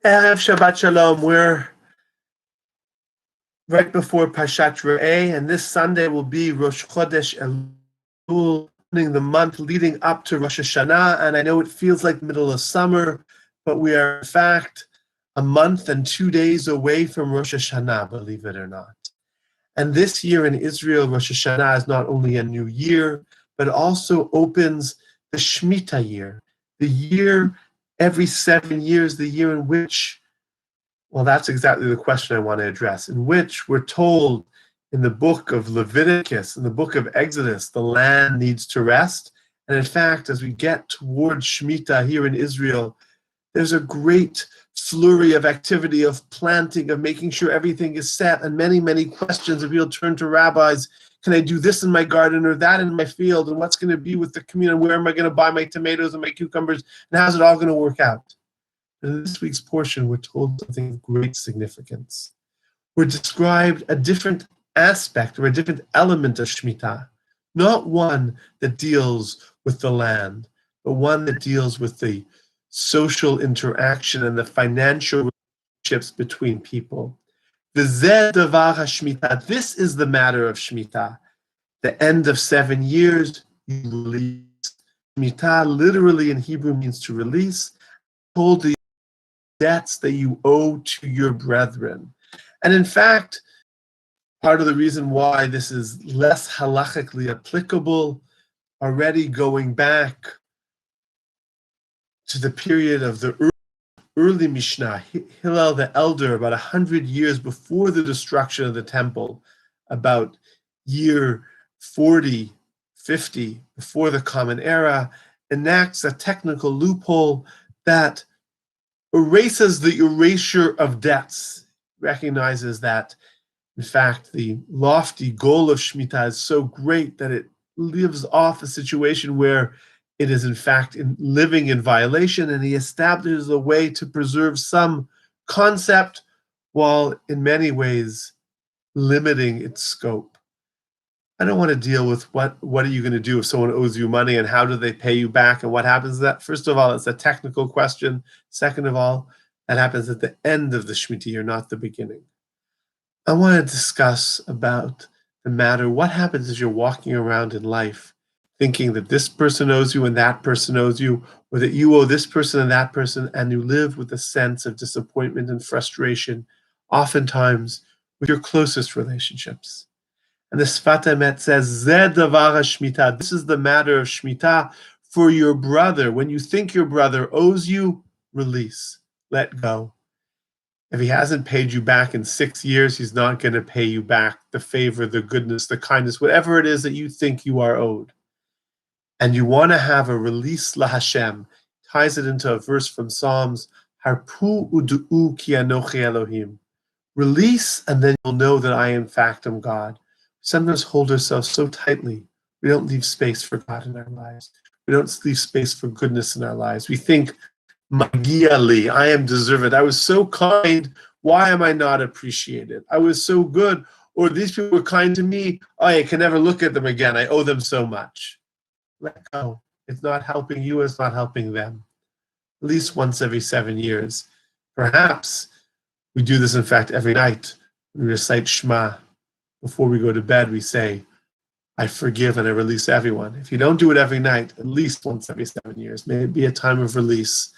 Erev Shabbat Shalom. We're right before Parshat, and this Sunday will be Rosh Chodesh Elul, the month leading up to Rosh Hashanah. And I know it feels like the middle of summer, but we are in fact a month and 2 days away from Rosh Hashanah, believe it or not. And this year in Israel, Rosh Hashanah is not only a new year, but also opens the Shemita year, the year every 7 years, the year in which, well, that's exactly the question I want to address, in which we're told in the book of Leviticus, in the book of Exodus, the land needs to rest. And in fact, as we get towards Shemita here in Israel, there's a great flurry of activity, of planting, of making sure everything is set, and many, many questions. If you'll turn to rabbis, can I do this in my garden or that in my field? And what's going to be with the community? Where am I going to buy my tomatoes and my cucumbers? And how's it all going to work out? And in this week's portion, we're told something of great significance. We're described a different aspect or a different element of Shemitah, not one that deals with the land, but one that deals with the social interaction and the financial relationships between people. This is the matter of Shemitah. The end of 7 years, you release. Shemitah literally in Hebrew means to release. Told the debts that you owe to your brethren. And in fact, part of the reason why this is less halachically applicable, already going back to the period of the early Mishnah, Hillel the Elder, about 100 years before the destruction of the temple, about year 40, 50, before the Common Era, enacts a technical loophole that erases the erasure of debts, recognizes that, in fact, the lofty goal of Shemitah is so great that it lives off a situation where it is, in fact, living in violation, and he establishes a way to preserve some concept while, in many ways, limiting its scope. I don't want to deal with what are you going to do if someone owes you money and how do they pay you back and what happens to that. First of all, it's a technical question. Second of all, that happens at the end of the Shemitah year, not the beginning. I want to discuss about the matter, what happens as you're walking around in life thinking that this person owes you and that person owes you, or that you owe this person and that person, and you live with a sense of disappointment and frustration, oftentimes with your closest relationships. And the Sfat Emet says, Zeh davar Shemitah. This is the matter of Shemitah for your brother. When you think your brother owes you, release, let go. If he hasn't paid you back in 6 years, he's not going to pay you back the favor, the goodness, the kindness, whatever it is that you think you are owed. And you want to have a release laHashem, ties it into a verse from Psalms, Harpu udu'u ki anochi Elohim. Release, and then you'll know that I, in fact, am God. Sometimes hold ourselves so tightly, we don't leave space for God in our lives. We don't leave space for goodness in our lives. We think, Magia li, I am deserved. I was so kind, why am I not appreciated? I was so good, or these people were kind to me, I can never look at them again. I owe them so much. Let go. It's not helping you, it's not helping them. At least once every 7 years. Perhaps we do this, in fact, every night. We recite Shema. Before we go to bed, we say, I forgive and I release everyone. If you don't do it every night, at least once every 7 years, may it be a time of release,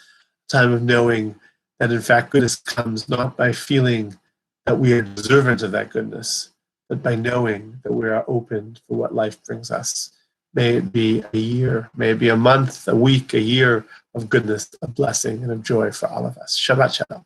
a time of knowing that, in fact, goodness comes not by feeling that we are deserving of that goodness, but by knowing that we are open for what life brings us. May it be a year, may it be a month, a week, a year of goodness, of blessing, and of joy for all of us. Shabbat Shalom.